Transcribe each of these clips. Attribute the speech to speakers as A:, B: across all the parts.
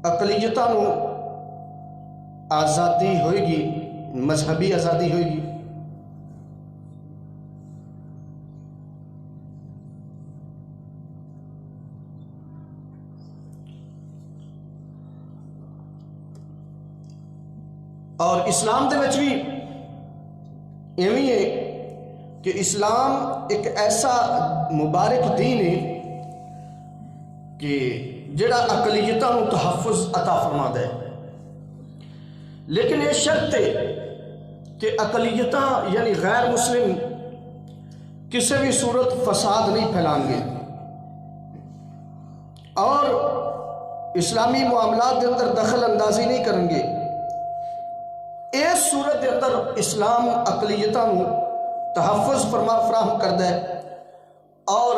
A: اقلیتاں نوں آزادی ہوئے گی، مذہبی آزادی ہوئے گی۔ اور اسلام دے وچ بھی ایویں ہے کہ اسلام ایک ایسا مبارک دین ہے کہ جڑا اقلیتاں نوں تحفظ عطا فرماتا ہے، لیکن یہ شرط ہے کہ اقلیتاں یعنی غیر مسلم کسی بھی صورت فساد نہیں پھیلان گے اور اسلامی معاملات کے اندر دخل اندازی نہیں کریں گے۔ اس صورت کے اندر اسلام اقلیتاں نوں تحفظ فراہم کرتا ہے اور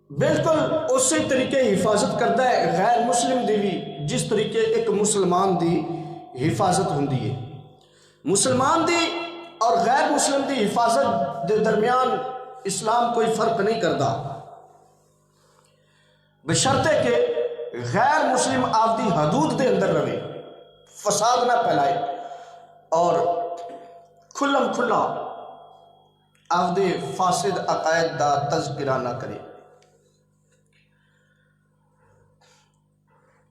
A: بالکل اسی طریقے حفاظت کرتا ہے غیر مسلم دی بھی، جس طریقے ایک مسلمان دی حفاظت ہوندی ہے۔ مسلمان دی اور غیر مسلم دی حفاظت دے درمیان اسلام کوئی فرق نہیں کرتا، بشرطے کہ غیر مسلم آپ دی حدود دے اندر رہے، فساد نہ پھیلائے اور کھلم کھلا آپ دے فاسد عقائد دا تذکرہ نہ کرے۔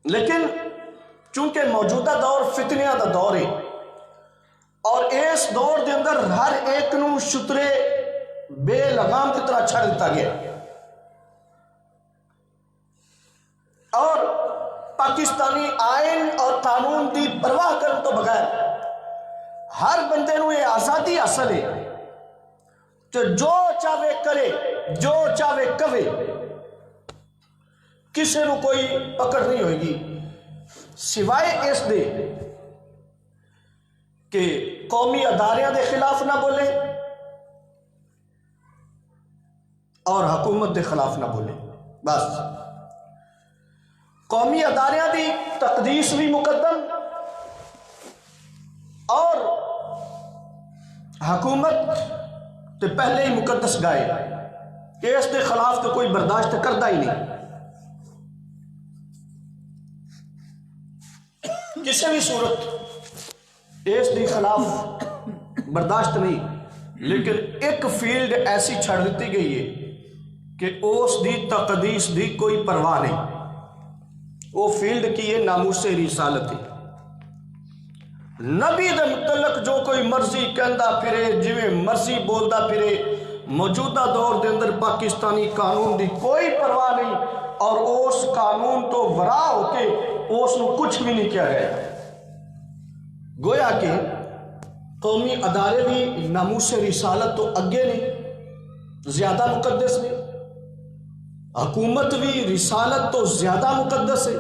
A: لیکن چونکہ موجودہ دور فتنیاں دا دور ہے اور اس دور دے اندر ہر ایک نو شترے بے لگام کی طرح چھڑ دیتا گیا اور پاکستانی آئین اور قانون دی پرواہ کرنے تو بغیر ہر بندے نو یہ آزادی حاصل ہے کہ جو چاہے کرے، جو چاہے کہے، کسی نو کوئی پکڑ نہیں ہوئے گی سوائے اس دے کہ قومی اداریاں دے خلاف نہ بولے اور حکومت دے خلاف نہ بولے۔ بس قومی اداریاں دی تقدیس بھی مقدم اور حکومت تے پہلے ہی مقدس گائے کہ اس دے خلاف تو کوئی برداشت کردا ہی نہیں، کسی بھی صورت اس دی خلاف برداشت نہیں۔ لیکن ایک فیلڈ ایسی چھڑ دیتی گئی ہے کہ اس دی تقدیس دی کوئی پرواہ نہیں، وہ فیلڈ کی یہ ناموس رسالت ہے۔ نبی دے متعلق جو کوئی مرضی کہندا پھرے، جویں مرضی بولدا پھرے، موجودہ دور دے اندر پاکستانی قانون دی کوئی پرواہ نہیں اور اس قانون تو ورا ہو کے اس نو کچھ بھی نہیں کیا گیا۔ گویا کہ قومی ادارے بھی ناموس رسالت تو اگے نہیں، زیادہ مقدس نہیں، حکومت بھی رسالت تو زیادہ مقدس ہے،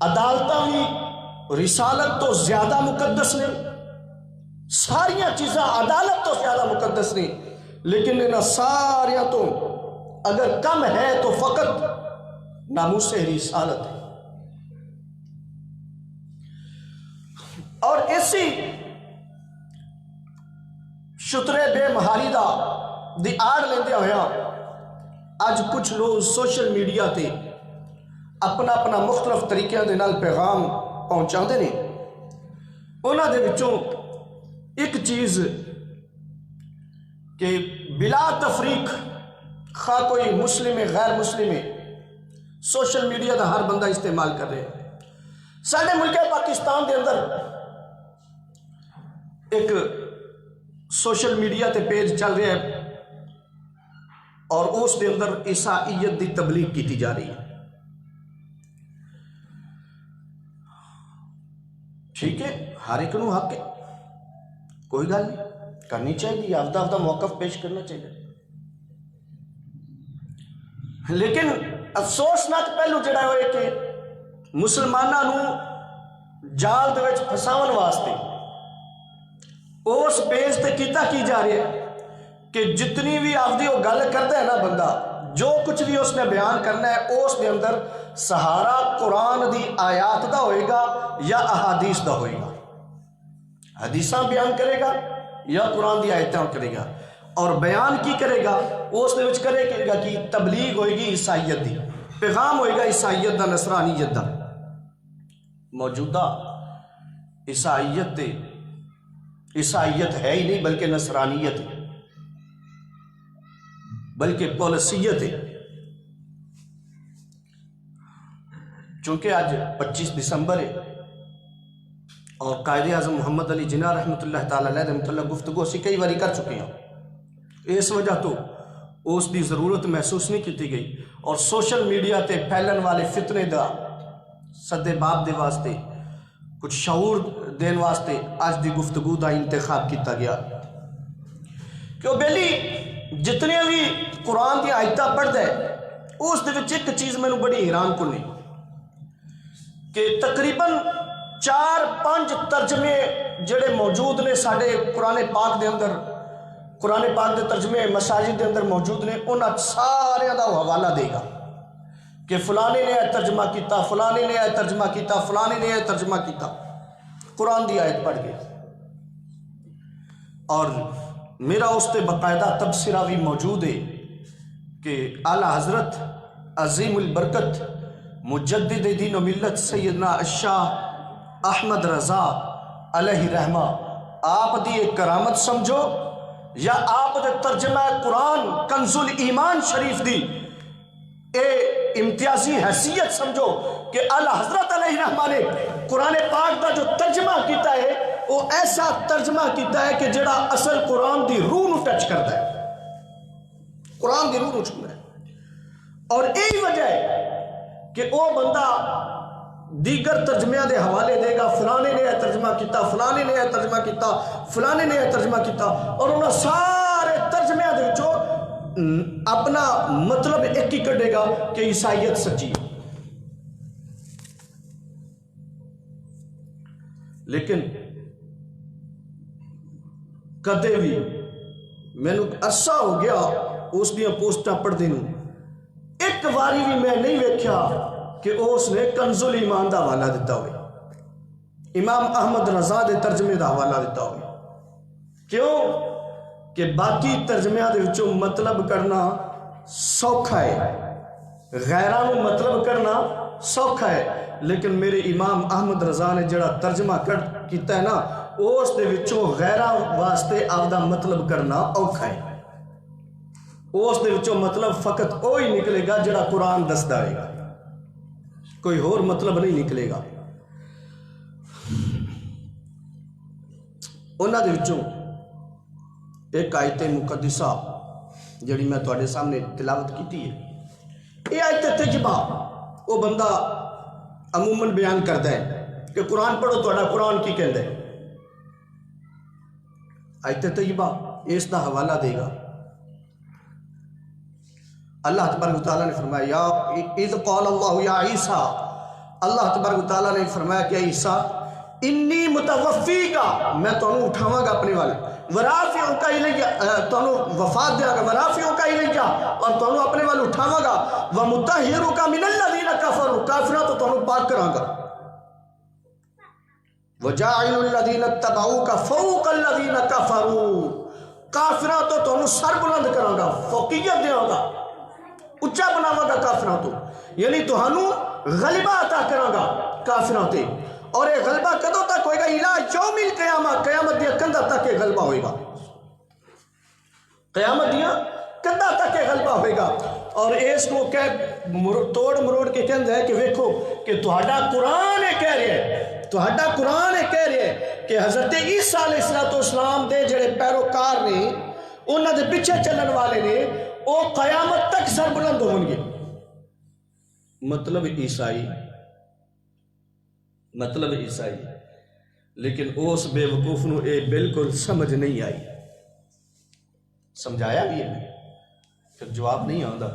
A: عدالتاں بھی رسالت تو زیادہ مقدس نہیں، ساریاں چیزاں عدالت تو زیادہ مقدس نہیں، لیکن انہاں ساریاں تو اگر کم ہے تو فقط ناموس رسالت ہے۔ اور اسی شترے بے مہاری دا دی آڑ لیندے ہویا آج کچھ لوگ سوشل میڈیا تے اپنا اپنا مختلف طریقے دے نال پیغام پہنچاندے نے۔ انہاں دے وچوں ایک چیز کہ بلا تفریق خواہ کوئی مسلم ہے غیر مسلم ہے، سوشل میڈیا دا ہر بندہ استعمال کر رہے ہیں۔ سارے ملک پاکستان دے اندر ایک سوشل میڈیا تے پیج چل رہا ہے اور اس دے اندر عیسائیت دی تبلیغ کی جا رہی ہے۔ ٹھیک ہے، ہر ایک نو حق ہے، کوئی گل نہیں، کرنی چاہیے، آپ دا موقف پیش کرنا چاہیے، لیکن افسوسناک پہلو جڑا ہوئے کہ مسلماناں نو جال دے وچ پھساون واسطے اس پیج تے کیتا کی جا رہا ہے کہ جتنی بھی آپ دی وہ گل کرتا ہے نا بندہ، جو کچھ بھی اس نے بیان کرنا ہے اس دے اندر سہارا قرآن دی آیات دا ہوئے گا یا احادیث دا ہوئے گا، حدیثاں بیان کرے گا یا قرآن دی آیتاں کرے گا، اور بیان کی کرے گا اس دے وچ کرے گا کہ تبلیغ ہوئے گی عیسائیت دی، پیغام ہوئے گا عیسائیت دا، نصرانیت دا۔ موجودہ عیسائیت ہے ہی نہیں بلکہ نصرانیت ہے، بلکہ پالیسیت ہے۔ چونکہ آج 25 دسمبر ہے اور قائد اعظم محمد علی جناح رحمۃ اللہ تعالیٰ علیہ متعلق گفتگو اسی کئی باری کر چکے ہیں، اس وجہ تو اس دی ضرورت محسوس نہیں کی گئی، اور سوشل میڈیا تے پھیلن والے فتنے دا سدے باب دے واسطے کچھ شعور دین واسطے آج دی گفتگو دا انتخاب کیتا گیا کہ وہ بیلی جتنے بھی قرآن دی آیتاں پڑھدا ہے اس دے وچ ایک چیز میں بڑی حیران کنی کہ تقریباً 4-5 ترجمے جڑے موجود نے ساڑھے قرآن پاک دے اندر، قرآن پاک دے ترجمے مساجد دے اندر موجود نے، انہاں سارے دا حوالہ دے گا کہ فلانے نے ترجمہ کیتا، فلانے نے ترجمہ کیتا، فلانے نے ترجمہ کیتا، قرآن دی آیت پڑھ کے۔ اور میرا اس تے باقاعدہ تبصرہ بھی موجود ہے کہ اعلیٰ حضرت عظیم البرکت مجدد دین و ملت سیدنا الشاہ احمد رضا علیہ رحمہ آپ دی ایک کرامت سمجھو یا آپ دے ترجمہ قرآن کنز الایمان شریف دی اے امتیازی حیثیت سمجھو کہ اعلیٰ حضرت علیہ رحمہ نے قرآن پاک دا جو ترجمہ کیتا ہے وہ ایسا ترجمہ کیتا ہے کہ جڑا اصل قرآن دی روح نو ٹچ کرتا ہے، قرآن دی روح نو چھوڑا ہے۔ اور یہی وجہ ہے کہ وہ بندہ دیگر ترجمہ دے حوالے دے گا، فلانے نے ترجمہ کیتا، فلانے نے ترجمہ کیتا، فلانے نے ترجمہ کیتا، اور انہاں سارے ترجمہ دے وچوں اپنا مطلب ایک ہی کڈے گا کہ عیسائیت سچی ہے۔ لیکن کدے بھی مینوں عرصہ ہو گیا اس دیاں پوسٹاں پڑھدے نوں، ایک واری بھی میں نہیں ویکھیا کہ اس نے کنز الایمان دا حوالہ دیتا ہوئے، امام احمد رضا دے ترجمے دا حوالہ دیتا ہوئے۔ کیوں کہ باقی ترجمے دے وچوں مطلب کرنا سوکھا ہے، غیراں نوں مطلب کرنا سوکھا ہے، لیکن میرے امام احمد رضا نے جڑا ترجمہ کیتا ہے نا اس دے وچوں غیراں واسطے آپ دا مطلب کرنا اوکھا ہے۔ اس دے وچوں مطلب فقط وہی نکلے گا جڑا قرآن دسدا ہے گا، کوئی اور مطلب نہیں نکلے گا۔ انہاں دے وچوں ایک آیت مقدسہ جڑی میں تواڈے سامنے تلاوت کیتی ہے، یہ آیت تجبہ وہ بندہ عموماً بیان کرتا ہے کہ قرآن پڑھو تواڈا قرآن کی کہندا ہے۔ آیت تجبہ اس دا حوالہ دے گا۔ اللہ تبارک و تعالیٰ نے فرمایا یا اذ قال اللہ یا عیسیٰ، اللہ تبارک و تعالیٰ نے فرمایا کہ عیسیٰ انی متوفی کا، میں تانوں اٹھاواں گا اپنے والے، ورافعوں کا الیہ، تانوں وفات دیا گا، ورافعوں کا الیہ، اور تانوں اپنے والے اٹھاواں گا، ومطہروں کا من الذین کفروا، کافراں تو تانوں پاک کراں گا، وجاعل الذین اتبعوک فوق الذین کفروا، کافراں تو تانوں سر بلند کراں گا، فوقیت دیاں گا، اچھا بناواں گا کافراں تو، یعنی تہانوں غلبہ عطا کراں گا کافراں تے۔ اور یہ غلبہ کدوں تک ہوئے گا؟ الہ یوم القیامہ، قیامت دیا کندھا تک یہ غلبہ ہوئے گا، قیامت دیا کندھا تک یہ غلبہ ہوئے گا۔ اور اس کو توڑ مروڑ کے کہندا ہے کہ ویکھو کہ تہاڈا قرآن یہ کہہ رہا ہے، تہاڈا قرآن یہ کہہ رہا ہے کہ حضرت عیسیٰ علیہ السلام دے جڑے پیروکار نے، انہاں دے پیچھے چلن والے نے، وہ قیامت تک سر بلند ہون گے۔ مطلب عیسائی، مطلب عیسائی، لیکن اس بے وقوف نو اے بالکل سمجھ نہیں آئی۔ سمجھایا بھی ہے پھر جواب نہیں آندا،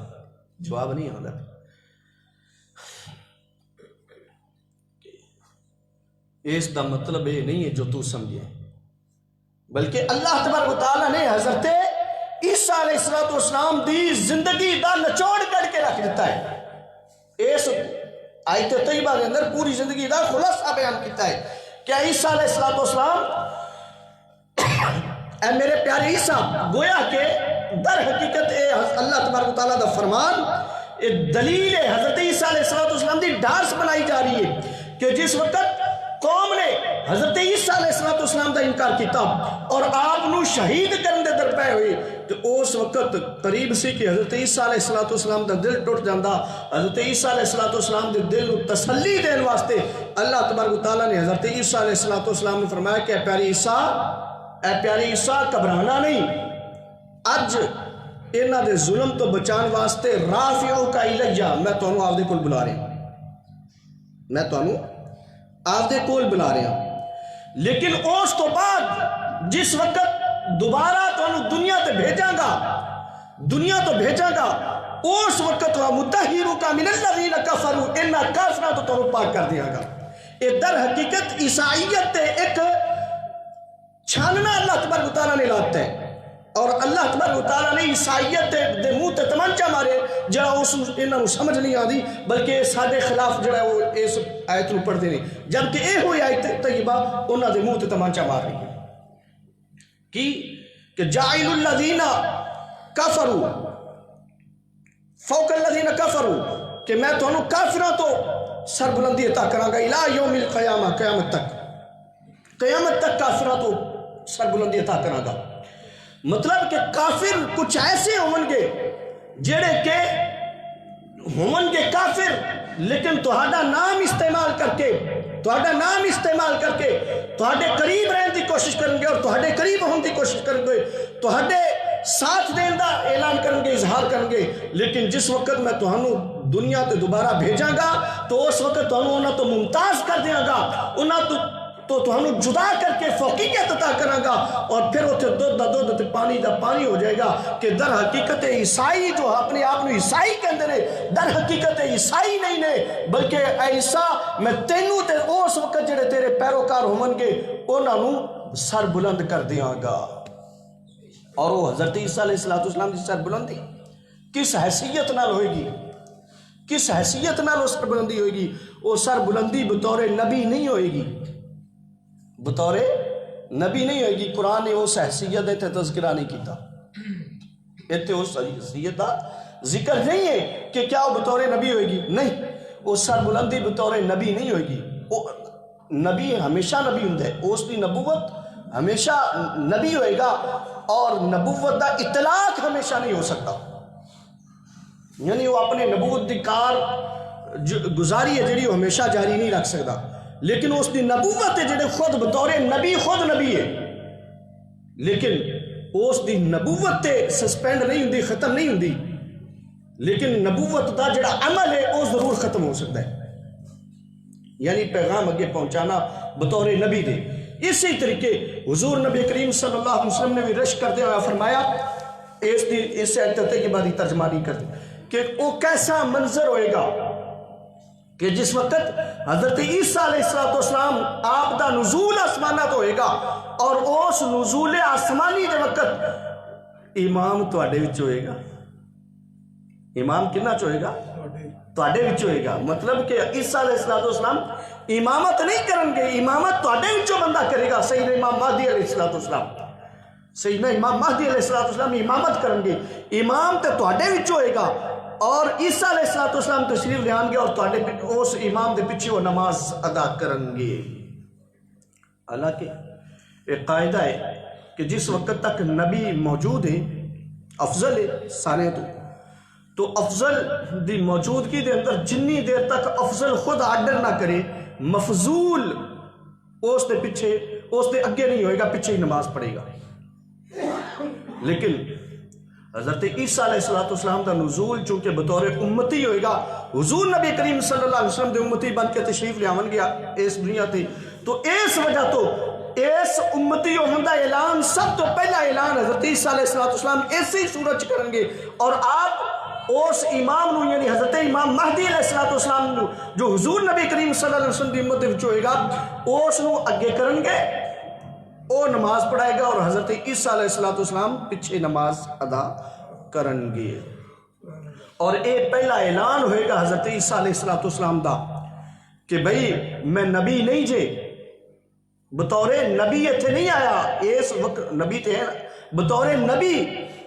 A: جواب نہیں آندا۔ اس دا مطلب یہ نہیں ہے جو تو سمجھے، بلکہ اللہ تبارک و تعالیٰ نے حضرت عیسیٰ علیہ السلام دی زندگی دا نچوڑ کر کے رکھ دیتا ہے۔ اس آیت طیبہ کے اندر پوری زندگی دا خلاصہ بیان کیتا ہے کہ عیسیٰ علیہ السلام اے میرے پیارے عیسیٰ، گویا کہ در حقیقت اے اللہ تبارک و تعالیٰ دا فرمان اے دلیل حضرت عیسیٰ علیہ السلام دی ڈارس بنائی جا رہی ہے کہ جس وقت قوم نے حضرت عیسیٰ علیہ السلام دا انکار کیتا اور آپ نو شہید کرنے در پہ ہوئے، تو اس وقت قریب سی کہ حضرت عیسیٰ علیہ السلام دا دل ٹوٹ جاندہ۔ حضرت عیسیٰ علیہ السلام دے دل نو تسلی دین واسطے اللہ تبارک و تعالیٰ نے حضرت عیسیٰ علیہ السلام نے فرمایا کہ اے پیارے عیسیٰ گھبرانا نہیں، اج انہاں دے ظلم تو بچان واسطے رافعو کا الیہ، میں تانوں آپ دے کول بلا رہا ہوں، میں تانوں آپ دے کول بلا رہا ہوں، لیکن اس تو بعد جس وقت دوبارہ تانوں دنیا تے بھیجاں گا اس وقت مطہرک من الذین کفروا، انہاں کافراں تو تانوں پاک کر دیاں گا۔ اے در حقیقت عیسائیت تے ایک چھاننا اللہ تبارک و تعالیٰ نے لاتا ہے، اور اللہ تبارک و تعالیٰ نے عیسائیت دے منہ تے تمانچہ مارے جڑا اس انہاں نوں سمجھ نہیں آدی، بلکہ ساڈے خلاف جڑا وہ اس آیت نوں پڑھدے نے، جبکہ اے ہوئی آیت طیبہ انہاں دے منہ تے تمانچہ مار رہی ہے کہ جاعل الذین کفروا فوق الذین کفروا، کہ میں تانوں کافراں تو سربلندی عطا کراں گا الی یوم القیامہ، قیامت تک کافراں تو سربلندی عطا کراں گا۔ مطلب کہ کافر کچھ ایسے ہون گے جڑے کہ ہون گے کافر، لیکن تہاڈا نام استعمال کر کے تہاڈے قریب رہن دی کوشش کریں گے اور تہاڈے قریب ہون دی کوشش کریں گے، تہاڈے ساتھ دین دا اعلان کریں گے، اظہار کریں گے، لیکن جس وقت میں تہانوں دنیا تے دوبارہ بھیجاں گا تو اس وقت تہانوں انہاں تو ممتاز کر دیاں گا، انہاں تو تہانوں جدا کر کے فوقیت عطا کراں گا، اور پھر اتنے دودھ دا دودھ تے پانی دا پانی ہو جائے گا کہ در حقیقت عیسائی جو اپنے آپ نے عیسائی کہندے نے، در حقیقت عیسائی نہیں نے، بلکہ اے عیسیٰ میں تینوں تے اس وقت جڑے تیرے پیروکار ہون گے انہاں نوں سر بلند کر دیاں گا۔ اور وہ حضرت عیسیٰ علیہ السلام کی سر بلندی کس حیثیت نال ہوئے گی، کس حیثیت نال وہ سر بلندی ہوئے گی؟ وہ سر بلندی بطور نبی نہیں ہوئے گی، بطور نبی نہیں ہوئے گی۔ قرآن نے اس حیثیت تے تذکرہ نہیں کیتا، اتنے اس حیثیت کا ذکر نہیں ہے کہ کیا وہ بطور نبی ہوئے گی، نہیں، وہ سر بلندی بطور نبی نہیں ہوئے گی۔ نبی ہمیشہ نبی ہوں ہے، اس کی نبوت ہمیشہ نبی ہوئے گا، اور نبوت دا اطلاق ہمیشہ نہیں ہو سکتا، یعنی وہ اپنے نبوت دی کار گزاری ہے جڑی وہ ہمیشہ جاری نہیں رکھ سکتا، لیکن اس دی نبوت ہے جڑے خود بطور نبی خود نبی ہے، لیکن اس دی نبوت تے سسپینڈ نہیں ہوندی، ختم نہیں ہوندی، لیکن نبوت دا جڑا عمل ہے وہ ضرور ختم ہو سکتا ہے، یعنی پیغام اگے پہنچانا بطور نبی دے۔ اسی طریقے حضور نبی کریم صلی اللہ علیہ وسلم نے بھی رشک کرتے ہوئے فرمایا، اس آیت کے بعد ترجمانی کرتے کہ وہ کیسا منظر ہوئے گا کہ جس وقت حضرت عیسیٰ علیہ السلام آپ دا نزول آسمانات ہوئے گا، اور اس نزول آسمانی دے وقت امام تواڈے وچ ہوئے گا۔ امام کنہ چ ہوئے گا؟ تواڈے وچ ہوئے گا، مطلب کہ عیسیٰ علیہ السلام امامت نہیں کرن گے، امامت تواڈے وچوں بندہ کرے گا۔ سیدنا امام مہدی علیہ السلام، سیدنا امام مہدی علیہ السلام امامت کرن گے، امام تے تواڈے وچوں ہوئے گا، اور عیسیٰ علیہ السلام تشریف لے آن گے اور تواڈے اس امام دے پیچھے وہ نماز ادا کرن گے۔ حالانکہ ایک قاعدہ ہے کہ جس وقت تک نبی موجود ہے افضل ہے سارے تو افضل دی موجودگی دے اندر جنی دیر تک افضل خود آرڈر نہ کرے، مفضول اس دے پیچھے، اس دے اگے نہیں ہوئے گا، پیچھے ہی نماز پڑھے گا۔ لیکن حضرت عیسیٰ علیہ السلام دا نزول چونکہ بطور امتی ہوئے گا، حضور نبی کریم صلی اللہ علیہ وسلم دے امتی بن کے تشریف لے آون گیا اس دنیا تے، تو اس وجہ تو اس امتی ہوندہ اعلان سب تو پہلا اعلان حضرت عیسیٰ علیہ السلام اسی صورت کریں گے، اور آپ اس امام نو یعنی حضرت امام مہدی علیہ السلام نو جو حضور نبی کریم صلی اللہ علیہ وسلم دی امت وچ ہوئے گا اس نو اگے کرن گے، وہ نماز پڑھائے گا، اور حضرت عیسیٰ علیہ السلام پیچھے نماز ادا کرن گے۔ اور اے پہلا اعلان ہوئے گا حضرت عیسیٰ علیہ السلام دا کہ بھئی میں نبی نہیں جے، بطور نبی اتنے نہیں آیا اس وقت، نبی تے ہے بطور نبی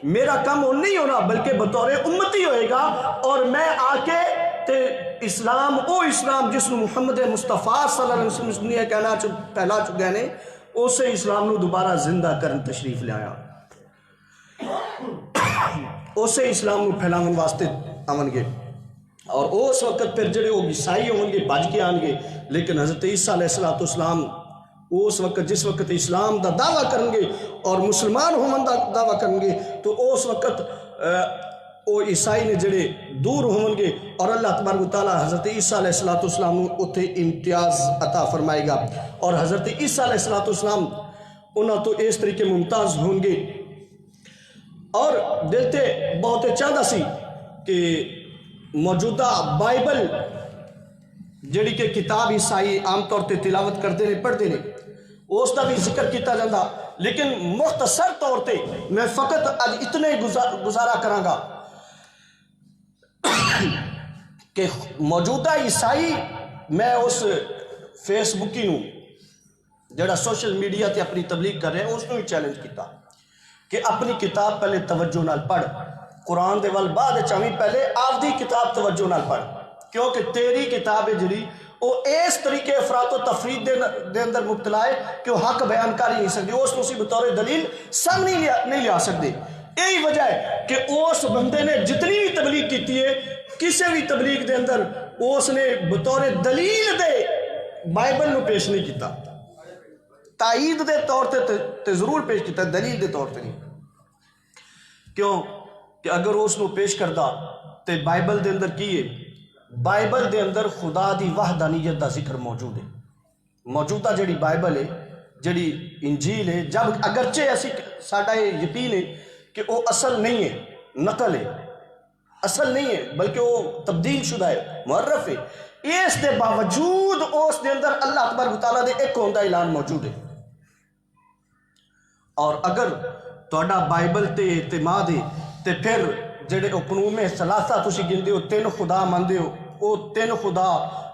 A: میرا کام وہ نہیں ہونا بلکہ بطور امتی ہوئے گا، اور میں آ کے تے اسلام او اسلام جس نو محمد مصطفیٰ صلی اللہ علیہ وسلم نے کہنا پھیلا چکے نے، اسے اسلام نو دوبارہ زندہ کرن تشریف لے آیا، اسے اسلام نو پھیلاون واسطے آون گے۔ اور اس وقت پھر جڑے وہ عیسائی ہون گے بج کے آن گے، لیکن حضرت عیسیٰ علیہ السلام اس وقت جس وقت اسلام دا دعویٰ کریں گے اور مسلمان ہون دا دعویٰ کریں گے تو اس وقت وہ عیسائی نے جڑے دور ہون گے، اور اللہ تبارک و تعالیٰ حضرت عیسیٰ علیہ السلام اتنے امتیاز عطا فرمائے گا، اور حضرت عیسیٰ علیہ السلام انہاں تو اس طریقے ممتاز ہوں گے۔ اور دلتے بہت چاہتا سی کہ موجودہ بائبل جڑی کہ کتاب عیسائی عام طور تے تلاوت کرتے ہیں پڑھتے ہیں اس کا بھی ذکر کیتا جاتا، لیکن مختصر طور تے میں فقط اج اتنے گزارا کراں گا کہ موجودہ عیسائی، میں اس فیس بکی نو جڑا سوشل میڈیا تے اپنی تبلیغ کر رہے ہیں اس نے بھی چیلنج کیتا کہ اپنی کتاب پہلے توجہ نال پڑھ، قرآن دے وال بعد چاہیے پہلے آپ دی کتاب توجہ نال پڑھ، کیونکہ تیری کتاب ہے جڑی وہ اس طریقے افراط و تفرید دے اندر مبتلا ہے کہ وہ حق بیان کر ہی نہیں سکتی، اس کو اسی بطور دلیل سامنے نہیں لیا سکتے۔ یہی وجہ ہے کہ اس بندے نے جتنی بھی تبلیغ کیتی ہے کسی بھی تبلیغ دے اندر اس نے بطور دلیل دے بائبل نو پیش نہیں کیتا، تائید دے طور تے ضرور پیش کیتا، دلیل دے طور تے نہیں۔ کیوں کہ اگر اس نو پیش کردا تے بائبل دے اندر کی ہے، بائبل دے اندر خدا دی وحدانیت دا ذکر موجود ہے۔ موجودہ جڑی بائبل ہے، جڑی انجیل ہے، جب اگرچہ ایسی ساڈا یہ یقین ہے کہ وہ اصل نہیں ہے، نقل ہے، اصل نہیں ہے بلکہ وہ تبدیل شدہ ہے، محرف ہے، اس دے باوجود اس دے اندر اللہ تبارک و تعالیٰ دے ایک ہوندہ اعلان موجود ہے۔ اور اگر تہاڈا بائبل تے اعتماد ہے تے پھر جڑے اقنوم ثلاثہ تسی گندے ہو، تین خدا مندے ہو، وہ تین خدا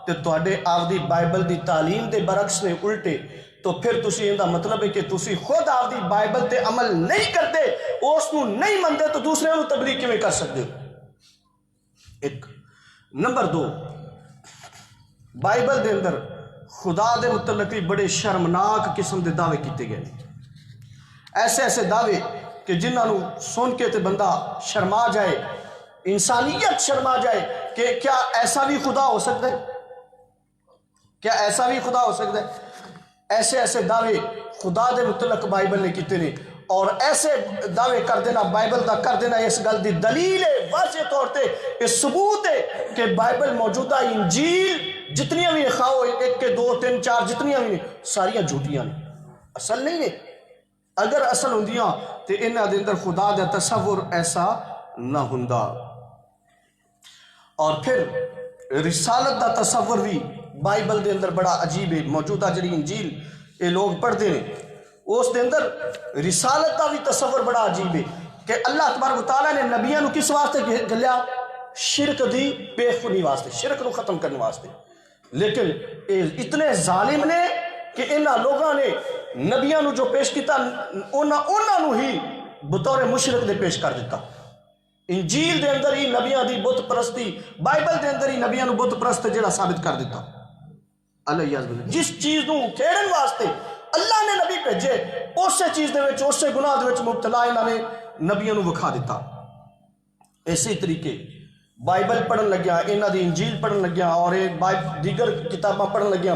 A: تے تہاڈے آپ دی بائبل دی تعلیم دے برعکس نے الٹے، تو پھر تسی ان دا مطلب ہے کہ تسی خود آپ دی بائبل تے عمل نہیں کرتے، اس نو نہیں مندے تو دوسرے نو تبلیغ کیویں کر سکتے ہو؟ ایک نمبر دو، بائبل دے اندر خدا دے متعلق بڑے شرمناک قسم دے دعوے کیتے گئے، ایسے ایسے دعوے کہ جنہاں نو سن کے تے بندہ شرما جائے، انسانیت شرما جائے کہ کیا ایسا بھی خدا ہو سکتا ہے؟ کیا ایسا بھی خدا ہو سکتا ہے؟ ایسے ایسے دعوے خدا دے متعلق بائبل نے کیتے نے، اور ایسے دعوے کر دینا بائبل دا کر دینا اس گل دی دلیل ہے، واضح طور تے اس ثبوت ہے کہ بائبل موجودہ انجیل جتنیاں بھی خواہ ایک کے دو تین چار جتنیاں بھی ساریاں جھوٹیاں نے، اصل نہیں ہے۔ اگر اصل ہوندیاں تے انہاں دے اندر خدا دا تصور ایسا نہ ہوندا۔ اور پھر رسالت دا تصور بھی بائبل دے اندر بڑا عجیب ہے۔ موجودہ جڑی انجیل یہ لوگ پڑھتے ہیں اس دے اندر رسالت دا بھی تصور بڑا عجیب ہے کہ اللہ تبارک و تعالیٰ نے نبیاں نو کس واسطے گھلیا؟ شرک دی بے خونی واسطے، شرک نو ختم کرنے واسطے۔ لیکن اتنے ظالم نے کہ انہاں لوگاں نے نبیاں نو جو پیش کیتا انہاں نو ہی بطور مشرک دے پیش کر دیتا۔ انجیل دے اندر ہی نبیاں دی بت پرستی، بائبل دے اندر ہی نبیاں نو بت پرست جڑا ثابت کر دیتا۔ اللہ یعذ باللہ، جس چیز نو کھیڑن واسطے اللہ نے نبی بھیجے اسی چیز دے وچ اسی گناہ دے وچ مبتلا انہاں نے نبیاں نو وکھا دیتا۔ اسی طریقے بائبل پڑھن لگیا، انہاں دی انجیل پڑھن لگیا اور دیگر کتاباں پڑھن لگیا،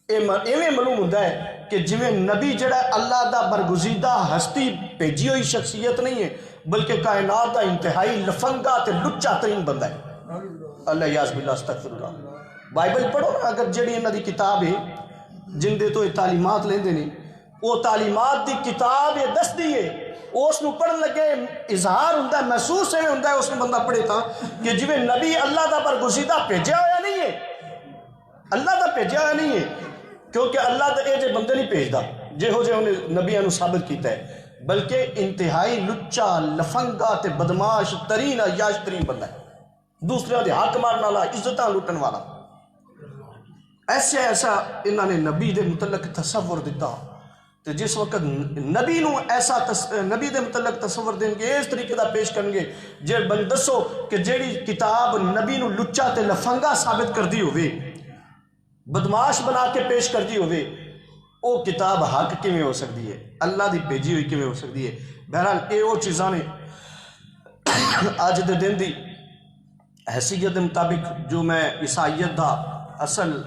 A: ایویں معلوم ہوندا ہے کہ جویں نبی جڑا اللہ دا برگزیدہ ہستی بھیجی ہوئی شخصیت نہیں ہے بلکہ کائنات دا انتہائی لفنگا تے لچا ترین بندہ ہے۔ اللہ یعذ باللہ، استغفر اللہ۔ بائبل پڑھو نا، اگر جڑی انہاں دی کتاب ہے جن دے تو یہ تعلیمات لیندے نے، وہ تعلیمات دی کتاب یہ دس دی ہے، اس نو پڑھن لگے اظہار ہوندا ہے، محسوس ہے ہوندا ہے اس نو بندہ پڑھے تھا کہ جویں نبی اللہ دا برگزیدہ بھیجا ہویا نہیں ہے، اللہ دا بھیجا ہویا نہیں ہے، کیونکہ اللہ دا اے جے بندے نہیں بھیجدا جہو جے انہیں نبیاں نو ثابت کیتا ہے، بلکہ انتہائی لچا لفنگا تے بدماش ترین عیاش ترین بندہ ہے، دوسرے دے حق مارن والا، عزتاں لٹن والا۔ ایسا انہوں نے نبی دے متعلق تصور دیتا، تو جس وقت نبی نو ایسا نبی دے متعلق تصور دیں گے، اس طریقے دا پیش کریں گے جے بن دسو کہ جیڑی کتاب نبی نو لچا تے لفنگا ثابت کر دی ہوئے، بدماش بنا کے پیش کر دی ہوئے، او کتاب حق کیویں ہو سکتی ہے، اللہ دی بھیجی ہوئی کیویں ہو سکتی ہے؟ بہرحال اے او چیزاں نے اج دے دن دی حیثیت دے مطابق جو میں عیسائیت دا اصل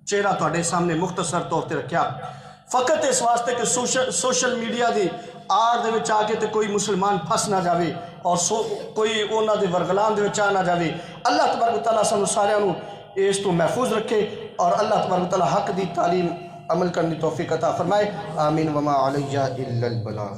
A: چہرہ تواڈے سامنے مختصر طور تے رکھیا، فقط اس واسطے کہ سوشل میڈیا دی آڑ دے وچ آ کے تے کوئی مسلمان پھس نہ جاوے اور کوئی انہاں دے ورگلان دے وچ آ نہ جاوے۔ اللہ تبارک و تعالیٰ سانو ساریاں نو اس تو محفوظ رکھے اور اللہ تبارک و تعالیٰ حق دی تعلیم عمل کرنے توفیق عطا فرمائے۔ آمین وما علیہ الا البلاغ۔